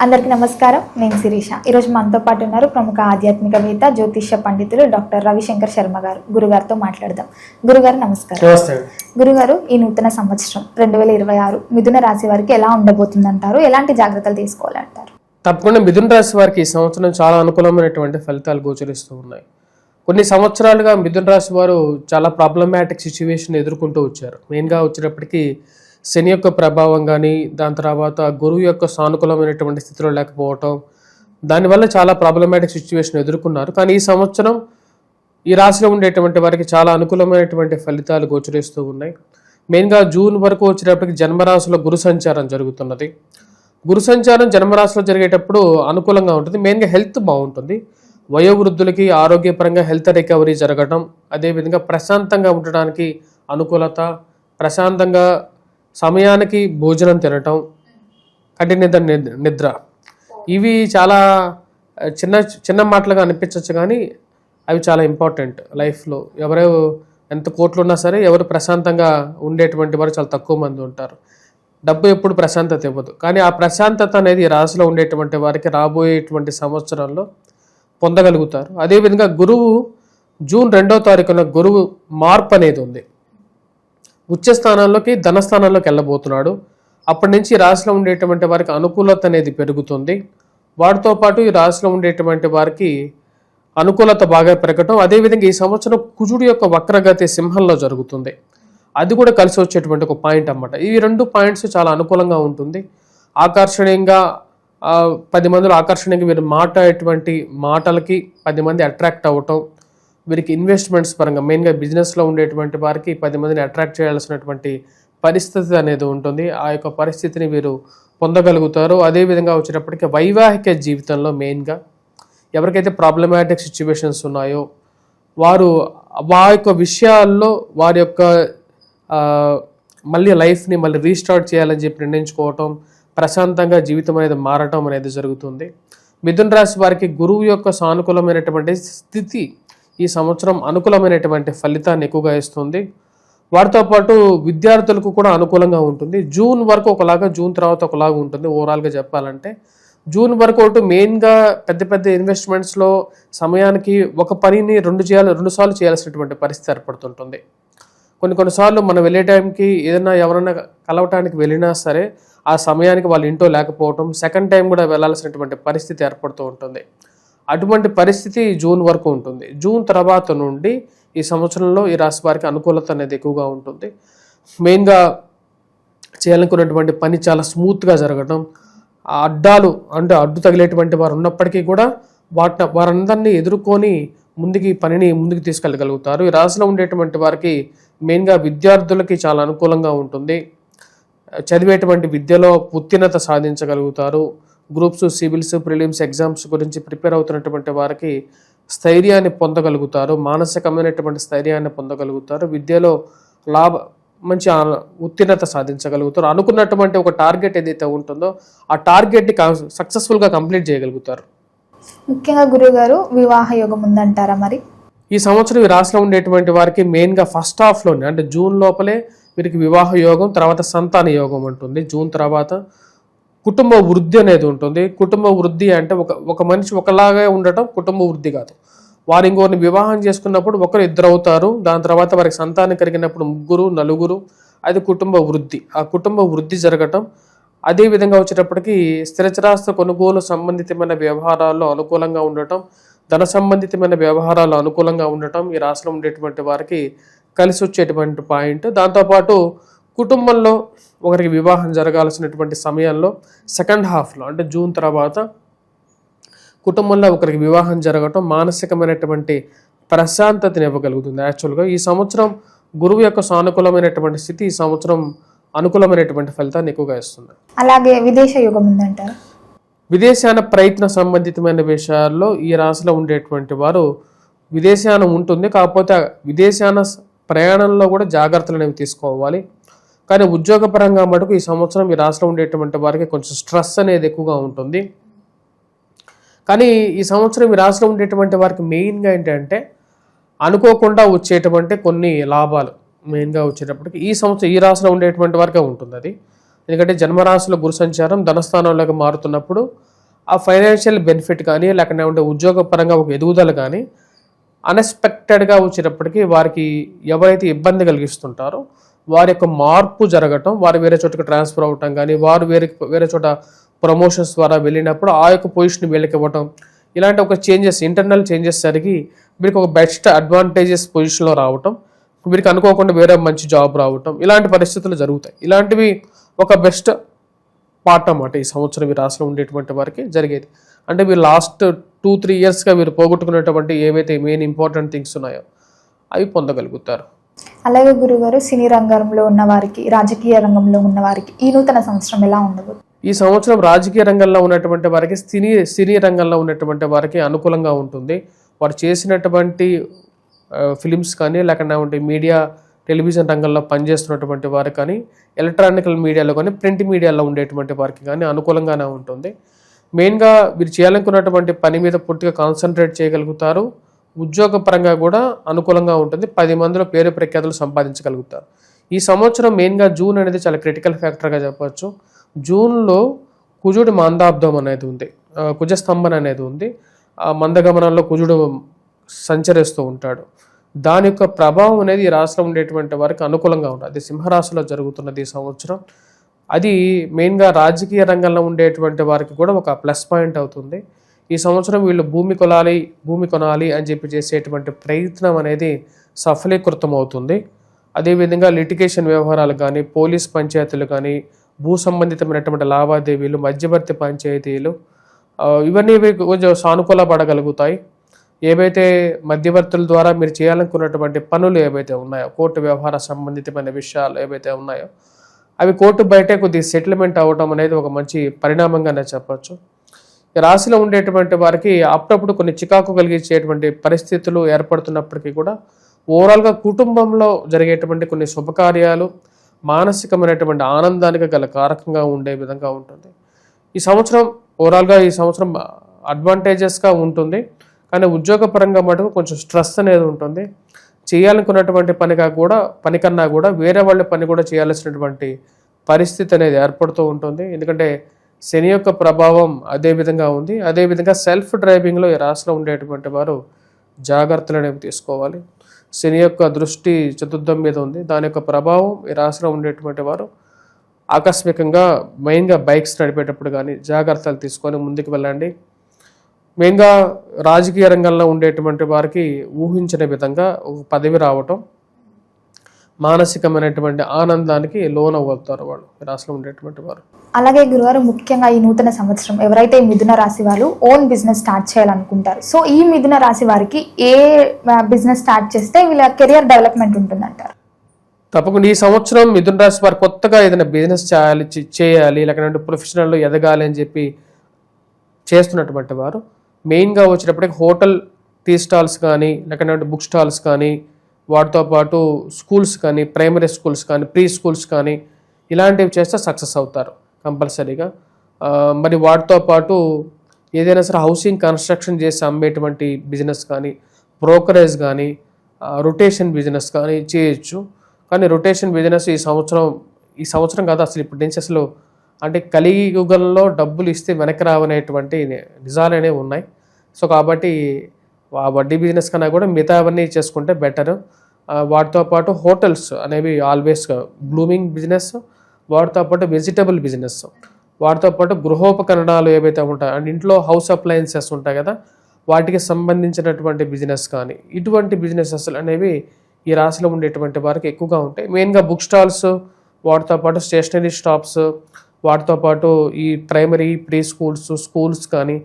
అందరికీ నమస్కారం. నేను శిరీష. ఈరోజు మనతో పాటు ఉన్నారు ప్రముఖ ఆధ్యాత్మికవేత్త జ్యోతిష్య పండితులు డాక్టర్ రవిశంకర్ శర్మ గారు. గురుగారితో మాట్లాడదాం. గురుగారు నమస్కారం. గురుగారు, ఈ నూతన సంవత్సరం 2026 మిథున రాశి వారికి ఎలా ఉండబోతుందంటారు? ఎలాంటి జాగ్రత్తలు తీసుకోవాలంటారు? తప్పకుండా మిథున రాశి వారికి ఈ సంవత్సరం చాలా అనుకూలమైనటువంటి ఫలితాలు గోచరిస్తూ ఉన్నాయి. కొన్ని సంవత్సరాలుగా మిథున రాశి వారు చాలా ప్రాబ్లమాటిక్ సిచ్యువేషన్ ఎదుర్కొంటూ వచ్చారు. మెయిన్గా వచ్చినప్పటికీ శని యొక్క ప్రభావం కానీ, దాని తర్వాత గురువు యొక్క సానుకూలమైనటువంటి స్థితిలో లేకపోవటం, దానివల్ల చాలా ప్రాబ్లమాటిక్ సిచ్యువేషన్ ఎదుర్కొన్నారు. కానీ ఈ సంవత్సరం ఈ రాశిలో ఉండేటువంటి వారికి చాలా అనుకూలమైనటువంటి ఫలితాలు గోచరిస్తూ ఉన్నాయి. మెయిన్గా జూన్ వరకు వచ్చేటప్పటికి జన్మరాశిలో గురు సంచారం జరుగుతున్నది. గురు సంచారం జన్మరాశిలో జరిగేటప్పుడు అనుకూలంగా ఉంటుంది. మెయిన్గా హెల్త్ బాగుంటుంది. వయోవృద్ధులకి ఆరోగ్యపరంగా హెల్త్ రికవరీ జరగడం, అదేవిధంగా ప్రశాంతంగా ఉండడానికి అనుకూలత, ప్రశాంతంగా సమయానికి భోజనం తినటం, కంటి నిద్ర, ఇవి చాలా చిన్న చిన్న మాటలుగా అనిపించవచ్చు, కానీ అవి చాలా ఇంపార్టెంట్ లైఫ్లో. ఎవరు ఎంత కోట్లు ఉన్నా సరే ఎవరు ప్రశాంతంగా ఉండేటువంటి వారు చాలా తక్కువ మంది ఉంటారు. డబ్బు ఎప్పుడు ప్రశాంతత ఇవ్వదు, కానీ ఆ ప్రశాంతత అనేది రాశిలో ఉండేటువంటి వారికి రాబోయేటువంటి సంవత్సరంలో పొందగలుగుతారు. అదేవిధంగా గురువు జూన్ 2వ తారీఖున గురువు మార్పు అనేది ఉంది. ఉచ్చ స్థానాల్లోకి ధనస్థానాల్లోకి వెళ్ళబోతున్నాడు. అప్పటి నుంచి రాశిలో ఉండేటువంటి వారికి అనుకూలత అనేది పెరుగుతుంది. వాటితో పాటు ఈ రాశిలో ఉండేటువంటి వారికి అనుకూలత బాగా పెరగటం, అదేవిధంగా ఈ సంవత్సరం కుజుడు యొక్క వక్రగతి సింహంలో జరుగుతుంది. అది కూడా కలిసి వచ్చేటువంటి ఒక పాయింట్ అన్నమాట. ఈ 2 పాయింట్స్ చాలా అనుకూలంగా ఉంటుంది. ఆకర్షణీయంగా 10 మందిలో ఆకర్షణీయంగా వీరు మాట్లాడేటువంటి మాటలకి 10 మంది అట్రాక్ట్ అవ్వటం, వీరికి ఇన్వెస్ట్మెంట్స్ పరంగా మెయిన్గా బిజినెస్లో ఉండేటువంటి వారికి 10 మందిని అట్రాక్ట్ చేయాల్సినటువంటి పరిస్థితి అనేది ఉంటుంది. ఆ యొక్క పరిస్థితిని వీరు పొందగలుగుతారు. అదేవిధంగా వచ్చేటప్పటికీ వైవాహిక జీవితంలో మెయిన్గా ఎవరికైతే ప్రాబ్లమాటిక్ సిచ్యువేషన్స్ ఉన్నాయో వారు ఆ యొక్క విషయాల్లో వారి యొక్క మళ్ళీ లైఫ్ని మళ్ళీ రీస్టార్ట్ చేయాలని చెప్పి నిర్ణయించుకోవటం, ప్రశాంతంగా జీవితం అనేది మారటం అనేది జరుగుతుంది. మిథున రాశి వారికి గురువు యొక్క సానుకూలమైనటువంటి స్థితి ఈ సంవత్సరం అనుకూలమైనటువంటి ఫలితాన్ని ఎక్కువగా ఇస్తుంది. వాటితో పాటు విద్యార్థులకు కూడా అనుకూలంగా ఉంటుంది. జూన్ వరకు ఒకలాగా, జూన్ తర్వాత ఒకలాగా ఉంటుంది. ఓవరాల్గా చెప్పాలంటే జూన్ వరకు ఒకటి మెయిన్గా పెద్ద పెద్ద ఇన్వెస్ట్మెంట్స్లో సమయానికి ఒక పనిని 2 సార్లు చేయాల్సినటువంటి పరిస్థితి ఏర్పడుతుంటుంది. కొన్నిసార్లు మనం వెళ్ళే టైంకి ఏదైనా ఎవరైనా కలవటానికి వెళ్ళినా సరే ఆ సమయానికి వాళ్ళ ఇంట్లో లేకపోవటం, సెకండ్ టైం కూడా వెళ్ళాల్సినటువంటి పరిస్థితి ఏర్పడుతూ ఉంటుంది. అటువంటి పరిస్థితి జూన్ వరకు ఉంటుంది. జూన్ తర్వాత నుండి ఈ సంవత్సరంలో ఈ రాశి వారికి అనుకూలత అనేది ఎక్కువగా ఉంటుంది. మెయిన్గా చేయాలనుకున్నటువంటి పని చాలా స్మూత్గా జరగడం, అడ్డు తగిలేటువంటి వారు ఉన్నప్పటికీ కూడా వారందరినీ ఎదుర్కొని పనిని ముందుకు తీసుకెళ్ళగలుగుతారు. ఈ రాశిలో ఉండేటువంటి వారికి మెయిన్గా విద్యార్థులకి చాలా అనుకూలంగా ఉంటుంది. చదివేటువంటి విద్యలో ఉత్తీర్ణత సాధించగలుగుతారు. గ్రూప్స్, సివిల్స్, ప్రిలిమ్స్ ఎగ్జామ్స్ గురించి ప్రిపేర్ అవుతున్నటువంటి వారికి స్థైర్యాన్ని పొందగలుగుతారు. మానసికమైనటువంటి స్థైర్యాన్ని పొందగలుగుతారు. విద్యలో మంచి ఉత్తీర్ణత సాధించగలుగుతారు. అనుకున్నటువంటి ఒక టార్గెట్ ఏదైతే ఉంటుందో ఆ టార్గెట్ని సక్సెస్ఫుల్గా కంప్లీట్ చేయగలుగుతారు. ముఖ్యంగా గురుగారు, వివాహ యోగం ఉందంటారా? మరి ఈ సంవత్సరం ఈ రాశిలో ఉండేటువంటి వారికి మెయిన్గా ఫస్ట్ హాఫ్లోనే, అంటే జూన్ లోపలే వీరికి వివాహ యోగం, తర్వాత సంతాన యోగం ఉంటుంది. జూన్ తర్వాత కుటుంబ వృద్ధి అనేది ఉంటుంది. కుటుంబ వృద్ధి అంటే ఒక మనిషి ఒకలాగే ఉండటం కుటుంబ వృద్ధి కాదు. వారు ఇంకొకరిని వివాహం చేసుకున్నప్పుడు ఒకరు 2 అవుతారు. దాని తర్వాత వారికి సంతానం కలిగినప్పుడు 3, 4, అది కుటుంబ వృద్ధి. ఆ కుటుంబ వృద్ధి జరగటం, అదేవిధంగా వచ్చేటప్పటికి స్థిరచరాస్తి కొనుగోలు సంబంధితమైన వ్యవహారాల్లో అనుకూలంగా ఉండటం, ధన సంబంధితమైన వ్యవహారాలు అనుకూలంగా ఉండటం ఈ రాశిలో ఉండేటువంటి వారికి కలిసి వచ్చేటువంటి పాయింట్. దాంతోపాటు కుటుంబంలో ఒకరికి వివాహం జరగాల్సినటువంటి సమయంలో సెకండ్ హాఫ్లో, అంటే జూన్ తర్వాత కుటుంబంలో ఒకరికి వివాహం జరగటం మానసికమైనటువంటి ప్రశాంతతని ఇవ్వగలుగుతుంది. యాక్చువల్గా ఈ సంవత్సరం గురువు యొక్క సానుకూలమైనటువంటి స్థితి ఈ సంవత్సరం అనుకూలమైనటువంటి ఫలితాన్ని ఎక్కువగా ఇస్తుంది. అలాగే విదేశ యోగం ఉందంటారు? విదేశాన ప్రయత్న సంబంధితమైన విషయాల్లో ఈ రాశిలో ఉండేటువంటి వారు విదేశానం ఉంటుంది. కాకపోతే విదేశాన ప్రయాణంలో కూడా జాగ్రత్తలు అనేవి తీసుకోవాలి. కానీ ఉద్యోగపరంగా మటుకు ఈ సంవత్సరం ఈ రాశిలో ఉండేటువంటి వారికి కొంచెం స్ట్రెస్ అనేది ఎక్కువగా ఉంటుంది. కానీ ఈ సంవత్సరం ఈ రాశిలో ఉండేటువంటి వారికి మెయిన్గా ఏంటంటే అనుకోకుండా వచ్చేటువంటి కొన్ని లాభాలు మెయిన్గా వచ్చేటప్పటికి ఈ సంవత్సరం ఈ రాశిలో ఉండేటువంటి వారికే ఉంటుంది. అది ఎందుకంటే జన్మరాశిలో గురు సంచారం ధనస్థానంలోకి మారుతున్నప్పుడు ఆ ఫైనాన్షియల్ బెనిఫిట్ కానీ లేకపోతే ఉద్యోగపరంగా ఒక ఎదుగుదల కానీ అన్ఎక్స్పెక్టెడ్గా వచ్చినప్పటికీ వారికి ఎవరైతే ఇబ్బంది కలిగిస్తుంటారో వారి యొక్క మార్పు జరగటం, వారు వేరే చోటకి ట్రాన్స్ఫర్ అవ్వటం కానీ వారు వేరే చోట ప్రమోషన్స్ ద్వారా వెళ్ళినప్పుడు ఆ యొక్క పొజిషన్ వీళ్ళకి ఇవ్వటం, ఇలాంటి ఒక చేంజెస్, ఇంటర్నల్ చేంజెస్ జరిగి వీరికి ఒక బెస్ట్ అడ్వాంటేజెస్ పొజిషన్లో రావటం, వీరికి అనుకోకుండా వేరే మంచి జాబ్ రావటం, ఇలాంటి పరిస్థితులు జరుగుతాయి. ఇలాంటివి ఒక బెస్ట్ పార్ట్ అన్నమాట ఈ సంవత్సరం ఈ రాశిలో ఉండేటువంటి వారికి జరిగేది. అంటే వీరు లాస్ట్ 2-3 ఇయర్స్గా వీరు పోగొట్టుకునేటువంటి ఏవైతే మెయిన్ ఇంపార్టెంట్ థింగ్స్ ఉన్నాయో అవి పొందగలుగుతారు. అలాగే గురుగారు, సినీ రంగంలో ఉన్న వారికి, రాజకీయ రంగంలో ఉన్న వారికి ఈ నూతన సంవత్సరం ఎలా ఉండబోతుంది? ఈ సంవత్సరం రాజకీయ రంగంలో ఉన్నటువంటి వారికి, సినీ రంగంలో ఉన్నటువంటి వారికి అనుకూలంగా ఉంటుంది. వారు చేసినటువంటి ఫిలిమ్స్ కానీ లేకపోతే మీడియా, టెలివిజన్ రంగంలో పనిచేస్తున్నటువంటి వారు కానీ, ఎలక్ట్రానికల్ మీడియాలో కానీ, ప్రింట్ మీడియాలో ఉండేటువంటి వారికి కానీ అనుకూలంగానే ఉంటుంది. మెయిన్గా వీరు చేయాలనుకున్నటువంటి పని మీద పూర్తిగా కాన్సన్ట్రేట్ చేయగలుగుతారు. ఉద్యోగపరంగా కూడా అనుకూలంగా ఉంటుంది. 10 మందిలో పేరు ప్రఖ్యాతులు సంపాదించగలుగుతారు. ఈ సంవత్సరం మెయిన్గా జూన్ అనేది చాలా క్రిటికల్ ఫ్యాక్టర్గా చెప్పవచ్చు. జూన్లో కుజుడి మందాబ్దం అనేది ఉంది, కుజస్తంభన అనేది ఉంది. ఆ మందగమనంలో కుజుడు సంచరిస్తూ ఉంటాడు. దాని యొక్క ప్రభావం అనేది ఈ రాశిలో ఉండేటువంటి వారికి అనుకూలంగా ఉంటుంది. అది సింహరాశిలో జరుగుతున్నది ఈ సంవత్సరం. అది మెయిన్గా రాజకీయ రంగంలో ఉండేటువంటి వారికి కూడా ఒక ప్లస్ పాయింట్ అవుతుంది. ఈ సంవత్సరం వీళ్ళు భూమి కొనాలి అని చెప్పి చేసేటువంటి ప్రయత్నం అనేది సఫలీకృతం అవుతుంది. అదేవిధంగా లిటిగేషన్ వ్యవహారాలు కానీ, పోలీస్ పంచాయతీలు కానీ, భూ సంబంధితమైనటువంటి లావాదేవీలు, మధ్యవర్తి పంచాయతీలు, ఇవన్నీ కొంచెం సానుకూల పడగలుగుతాయి. ఏవైతే మధ్యవర్తుల ద్వారా మీరు చేయాలనుకున్నటువంటి పనులు ఏవైతే ఉన్నాయో, కోర్టు వ్యవహార సంబంధితమైన విషయాలు ఏవైతే ఉన్నాయో అవి కోర్టు బయటే కొద్దిగా సెటిల్మెంట్ అవ్వడం అనేది ఒక మంచి పరిణామంగానే చెప్పచ్చు. ఈ రాశిలో ఉండేటువంటి వారికి అప్పుడప్పుడు కొన్ని చికాకు కలిగించేటువంటి పరిస్థితులు ఏర్పడుతున్నప్పటికీ కూడా ఓవరాల్గా కుటుంబంలో జరిగేటువంటి కొన్ని శుభకార్యాలు మానసికమైనటువంటి ఆనందానికి గల కారకంగా ఉండే విధంగా ఉంటుంది. ఈ సంవత్సరం ఓవరాల్గా అడ్వాంటేజెస్గా ఉంటుంది. కానీ ఉద్యోగపరంగా మటుకు కొంచెం స్ట్రెస్ అనేది ఉంటుంది. చేయాలనుకున్నటువంటి పని కన్నా కూడా వేరే వాళ్ళ పని కూడా చేయాల్సినటువంటి పరిస్థితి అనేది ఏర్పడుతూ ఉంటుంది. ఎందుకంటే శని యొక్క ప్రభావం అదే విధంగా ఉంది. అదేవిధంగా సెల్ఫ్ డ్రైవింగ్లో ఈ రాశిలో ఉండేటువంటి వారు జాగ్రత్తలు అనేవి తీసుకోవాలి. శని యొక్క దృష్టి చతుర్థం మీద ఉంది. దాని యొక్క ప్రభావం ఈ రాశిలో ఉండేటువంటి వారు ఆకస్మికంగా మెయిన్గా బైక్స్ నడిపేటప్పుడు కానీ జాగ్రత్తలు తీసుకొని ముందుకు వెళ్ళండి. మెయిన్గా రాజకీయ రంగంలో ఉండేటువంటి వారికి ఊహించిన విధంగా ఒక పదవి రావటం, మానసికమైనటువంటి ఆనందానికి లోనవుతారు వాళ్ళు రాశిలో ఉండేటువంటి వారు. అలాగే గురువారు, ముఖ్యంగా ఈ నూతన సంవత్సరం ఎవరైతే మిథున రాశి వాళ్ళు ఓన్ బిజినెస్ స్టార్ట్ చేయాలనుకుంటారు, సో ఈ మిథున రాశి వారికి ఏ బిజినెస్ స్టార్ట్ చేస్తే వీళ్ళ కెరియర్ డెవలప్మెంట్ ఉంటుందంటారు? తప్పకుండా ఈ సంవత్సరం మిథున రాశి వారు కొత్తగా ఏదైనా బిజినెస్ చేయాలి లేకపోతే ప్రొఫెషనల్లో ఎదగాలి అని చెప్పి చేస్తున్నటువంటి వారు మెయిన్గా వచ్చేటప్పటికి హోటల్, టీ స్టాల్స్ కానీ లేకపోతే బుక్ స్టాల్స్ కానీ, వాటితో పాటు స్కూల్స్ కానీ, ప్రైమరీ స్కూల్స్ కానీ, ప్రీ స్కూల్స్ కానీ ఇలాంటివి చేస్తే సక్సెస్ అవుతారు కంపల్సరీగా. మరి వాటితో పాటు ఏదైనా సరే హౌసింగ్ కన్స్ట్రక్షన్ చేసి అమ్మేటువంటి బిజినెస్ కానీ, బ్రోకరేజ్ కానీ, రొటేషన్ బిజినెస్ కానీ చేయొచ్చు. కానీ రొటేషన్ బిజినెస్ ఈ సంవత్సరం కాదు అసలు ఇప్పటి నుంచి అసలు అంటే కలియుగంలో డబ్బులు ఇస్తే వెనక్కి రావనేటువంటి నిజాలు అనేవి ఉన్నాయి. సో కాబట్టి ఆ వడ్డీ బిజినెస్ కన్నా కూడా మిగతా అవన్నీ చేసుకుంటే బెటర్. వాటితో పాటు హోటల్స్ అనేవి ఆల్వేస్ బ్లూమింగ్ బిజినెస్, వాటితో పాటు వెజిటబుల్ బిజినెస్, వాటితో పాటు గృహోపకరణాలు ఏవైతే ఉంటాయో అండ్ ఇంట్లో హౌస్ అప్లయన్సెస్ ఉంటాయి కదా, వాటికి సంబంధించినటువంటి బిజినెస్ కానీ ఇటువంటి బిజినెసెస్ అనేవి ఈ రాశిలో ఉండేటువంటి వారికి ఎక్కువగా ఉంటాయి. మెయిన్గా బుక్ స్టాల్స్, వాటితో పాటు స్టేషనరీ షాప్స్, వాటితో పాటు ఈ ప్రైమరీ, ప్రీ స్కూల్స్ కానీ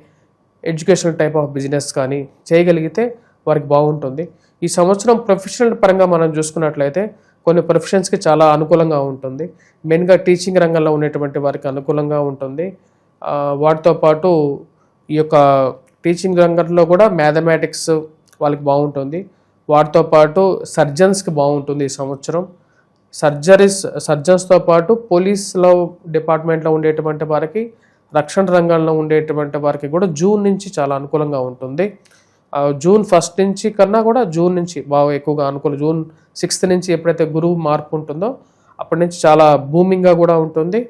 ఎడ్యుకేషనల్ టైప్ ఆఫ్ బిజినెస్ కానీ చేయగలిగితే వారికి బాగుంటుంది. ఈ సంవత్సరం ప్రొఫెషనల్ పరంగా మనం చూసుకున్నట్లయితే కొన్ని ప్రొఫెషన్స్కి చాలా అనుకూలంగా ఉంటుంది. మెయిన్గా టీచింగ్ రంగంలో ఉండేటువంటి వారికి అనుకూలంగా ఉంటుంది. వాటితో పాటు ఈ యొక్క టీచింగ్ రంగంలో కూడా మ్యాథమెటిక్స్ వాళ్ళకి బాగుంటుంది. వాటితో పాటు సర్జన్స్కి బాగుంటుంది ఈ సంవత్సరం. సర్జన్స్తో పాటు పోలీస్లో డిపార్ట్మెంట్లో ఉండేటువంటి వారికి, రక్షణ రంగంలో ఉండేటువంటి వారికి కూడా జూన్ నుంచి చాలా అనుకూలంగా ఉంటుంది. జూన్ 1 నుంచి కన్నా కూడా జూన్ నుంచి బాగా ఎక్కువగా అనుకూలం. జూన్ 6 నుంచి ఎప్పుడైతే గురువు మార్పు ఉంటుందో అప్పటి నుంచి చాలా బూమింగ్గా కూడా ఉంటుంది.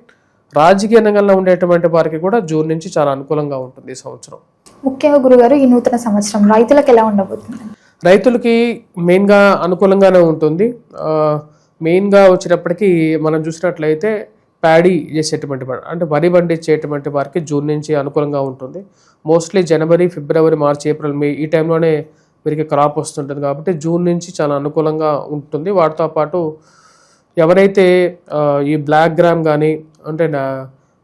రాజకీయ రంగంలో ఉండేటువంటి వారికి కూడా జూన్ నుంచి చాలా అనుకూలంగా ఉంటుంది ఈ సంవత్సరం. ముఖ్యంగా గురుగారు ఈ నూతన సంవత్సరం రైతులకు ఎలా ఉండబోతుంది? రైతులకి మెయిన్గా అనుకూలంగానే ఉంటుంది. మెయిన్గా వచ్చేటప్పటికి మనం చూసినట్లయితే ప్యాడీ చేసేటువంటి అంటే వరి పండించేటువంటి వారికి జూన్ నుంచి అనుకూలంగా ఉంటుంది. మోస్ట్లీ జనవరి, ఫిబ్రవరి, మార్చ్, ఏప్రిల్, మే ఈ టైంలోనే వీరికి క్రాప్ వస్తుంటుంది కాబట్టి జూన్ నుంచి చాలా అనుకూలంగా ఉంటుంది. వాటితో పాటు ఎవరైతే ఈ బ్లాక్ గ్రామ్ కానీ అంటే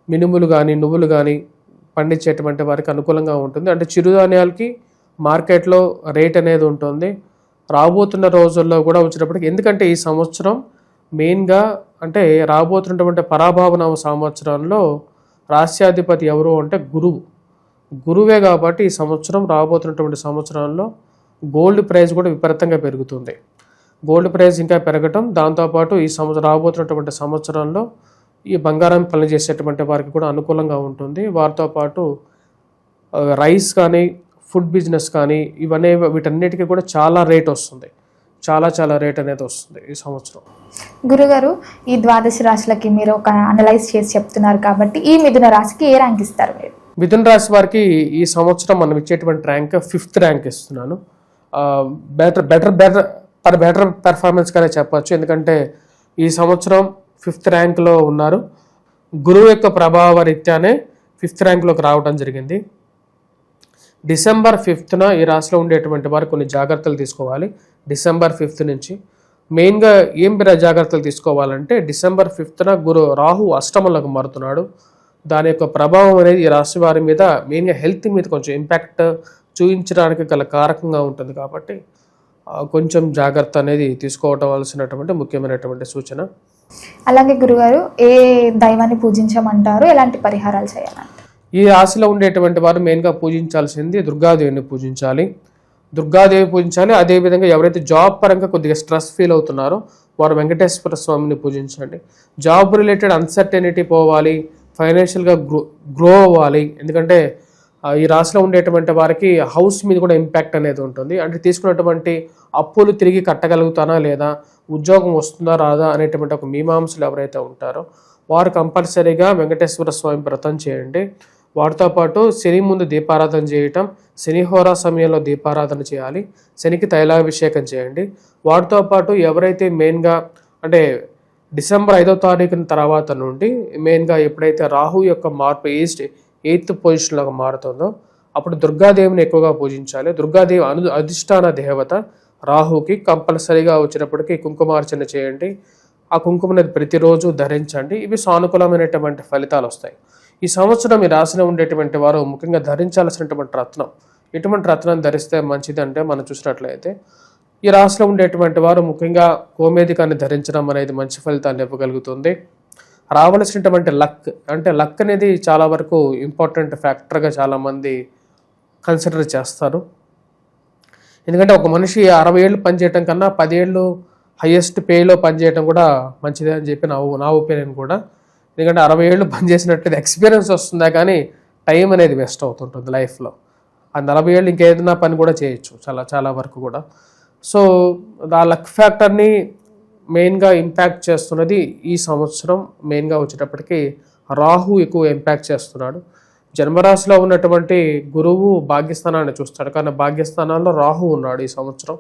మినుములు కానీ నువ్వులు కానీ పండించేటువంటి వారికి అనుకూలంగా ఉంటుంది. అంటే చిరుధాన్యాలకి మార్కెట్లో రేట్ అనేది ఉంటుంది రాబోతున్న రోజుల్లో కూడా వచ్చేటప్పటికి. ఎందుకంటే ఈ సంవత్సరం మెయిన్గా అంటే రాబోతున్నటువంటి పరాభావనవ సంవత్సరంలో రాష్ట్రాధిపతి ఎవరు అంటే గురువే కాబట్టి ఈ సంవత్సరం రాబోతున్నటువంటి సంవత్సరంలో గోల్డ్ ప్రైస్ కూడా విపరీతంగా పెరుగుతుంది. గోల్డ్ ప్రైస్ ఇంకా పెరగటం, దాంతోపాటు ఈ రాబోతున్నటువంటి సంవత్సరంలో ఈ బంగారం పని చేసేటువంటి వారికి కూడా అనుకూలంగా ఉంటుంది. వారితో పాటు రైస్ కానీ ఫుడ్ బిజినెస్ కానీ ఇవన్నీ వీటన్నిటికీ కూడా చాలా రేట్ వస్తుంది. చాలా రేట్ అనేది వస్తుంది ఈ సంవత్సరం. గురుగారు ఈ ద్వాదశ రాశులకి మీరు ఒక అనలైజ్ చేసి చెప్తున్నారు కాబట్టి ఈ మిథున రాశికి ఏ ర్యాంక్ ఇస్తారు మీరు? మిథున రాశి వారికి ఈ సంవత్సరం మనం ఇచ్చేటువంటి ర్యాంక్ 5th ర్యాంక్ ఇస్తున్నాను. బెటర్ పెర్ఫార్మెన్స్ కానీ చెప్పచ్చు. ఎందుకంటే ఈ సంవత్సరం 5th ర్యాంక్లో ఉన్నారు. గురువు యొక్క ప్రభావ రీత్యానే 5th ర్యాంక్లోకి రావడం జరిగింది. డిసెంబర్ 5th ఈ రాశిలో ఉండేటువంటి వారు కొన్ని జాగ్రత్తలు తీసుకోవాలి. డిసెంబర్ 5th నుంచి మెయిన్గా ఏం జాగ్రత్తలు తీసుకోవాలంటే డిసెంబర్ 5th రాహు అష్టమంలోకి మారుతున్నాడు. దాని యొక్క ప్రభావం అనేది ఈ రాశి వారి మీద మెయిన్గా హెల్త్ మీద కొంచెం ఇంపాక్ట్ చూపించడానికి గల కారకంగా ఉంటుంది కాబట్టి కొంచెం జాగ్రత్త అనేది తీసుకోవటవలసినటువంటి ముఖ్యమైనటువంటి సూచన. అలాగే గురుగారు ఏ దైవాన్ని పూజించమంటారు, ఎలాంటి పరిహారాలు చేయాలంటే? ఈ రాశిలో ఉండేటువంటి వారు మెయిన్గా పూజించాల్సింది దుర్గాదేవిని పూజించాలి. అదేవిధంగా ఎవరైతే జాబ్ పరంగా కొద్దిగా స్ట్రెస్ ఫీల్ అవుతున్నారో వారు వెంకటేశ్వర స్వామిని పూజించండి. జాబ్ రిలేటెడ్ అన్సర్టెనిటీ పోవాలి, ఫైనాన్షియల్గా గ్రో అవ్వాలి. ఎందుకంటే ఈ రాశిలో ఉండేటువంటి వారికి హౌస్ మీద కూడా ఇంపాక్ట్ అనేది ఉంటుంది. అంటే తీసుకున్నటువంటి అప్పులు తిరిగి కట్టగలుగుతానా లేదా, ఉద్యోగం వస్తుందా రాదా అనేటువంటి ఒక మీమాంసలు ఎవరైతే ఉంటారో వారు కంపల్సరీగా వెంకటేశ్వర స్వామి వ్రతం చేయండి. వాటితో పాటు శని ముందు దీపారాధన చేయటం, శనిహోరా సమయంలో దీపారాధన చేయాలి, శనికి తైలాభిషేకం చేయండి. వాటితో పాటు ఎవరైతే మెయిన్గా అంటే డిసెంబర్ 5వ తారీఖున తర్వాత నుండి మెయిన్గా ఎప్పుడైతే రాహు యొక్క మార్పు 8th పొజిషన్లోకి మారుతుందో అప్పుడు దుర్గాదేవిని ఎక్కువగా పూజించాలి. దుర్గాదేవి అధిష్టాన దేవత రాహుకి కంపల్సరీగా వచ్చినప్పటికీ కుంకుమార్చన చేయండి. ఆ కుంకుమని ప్రతిరోజు ధరించండి. ఇవి సానుకూలమైనటువంటి ఫలితాలు వస్తాయి. ఈ సంవత్సరం ఈ రాశిలో ఉండేటువంటి వారు ముఖ్యంగా ధరించాల్సినటువంటి రత్నం, ఎటువంటి రత్నం ధరిస్తే మంచిది అంటే మనం చూసినట్లయితే ఈ రాశిలో ఉండేటువంటి వారు ముఖ్యంగా గోమేధికాన్ని ధరించడం అనేది మంచి ఫలితాన్ని ఇవ్వగలుగుతుంది. రావలసినటువంటి లక్ అనేది చాలా వరకు ఇంపార్టెంట్ ఫ్యాక్టర్గా చాలామంది కన్సిడర్ చేస్తారు. ఎందుకంటే ఒక మనిషి 60 ఏళ్ళు పనిచేయటం కన్నా 10 ఏళ్ళు హయ్యెస్ట్ పేలో పనిచేయటం కూడా మంచిదే అని చెప్పి నా ఒపీనియన్ కూడా. ఎందుకంటే 60 ఏళ్ళు పనిచేసినట్లయితే ఎక్స్పీరియన్స్ వస్తుందా కానీ టైం అనేది వేస్ట్ అవుతుంటుంది లైఫ్లో. ఆ 40 ఏళ్ళు ఇంకేదైనా పని కూడా చేయొచ్చు చాలా వరకు కూడా. సో ఆ లక్ ఫ్యాక్టర్ని మెయిన్గా ఇంపాక్ట్ చేస్తున్నది ఈ సంవత్సరం మెయిన్గా వచ్చేటప్పటికి రాహు ఎక్కువ ఇంపాక్ట్ చేస్తున్నాడు. జన్మరాశిలో ఉన్నటువంటి గురువు భాగ్యస్థానాన్ని చూస్తాడు, కానీ భాగ్యస్థానాల్లో రాహు ఉన్నాడు ఈ సంవత్సరం.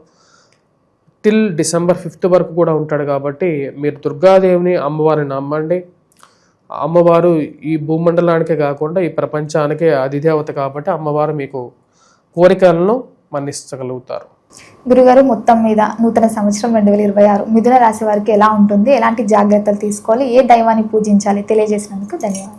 టిల్ డిసెంబర్ 5th వరకు కూడా ఉంటాడు. కాబట్టి మీరు దుర్గాదేవిని అమ్మవారిని నమ్మండి. అమ్మవారు ఈ భూమండలానికే కాకుండా ఈ ప్రపంచానికే అధిదేవత కాబట్టి అమ్మవారు మీకు కోరికలను మన్నించగలుగుతారు. గురుగారు మొత్తం మీద నూతన సంవత్సరం 2026 మిథున రాశి వారికి ఎలా ఉంటుంది, ఎలాంటి జాగ్రత్తలు తీసుకోవాలి, ఏ దైవాన్ని పూజించాలి తెలియజేసినందుకు ధన్యవాదాలు.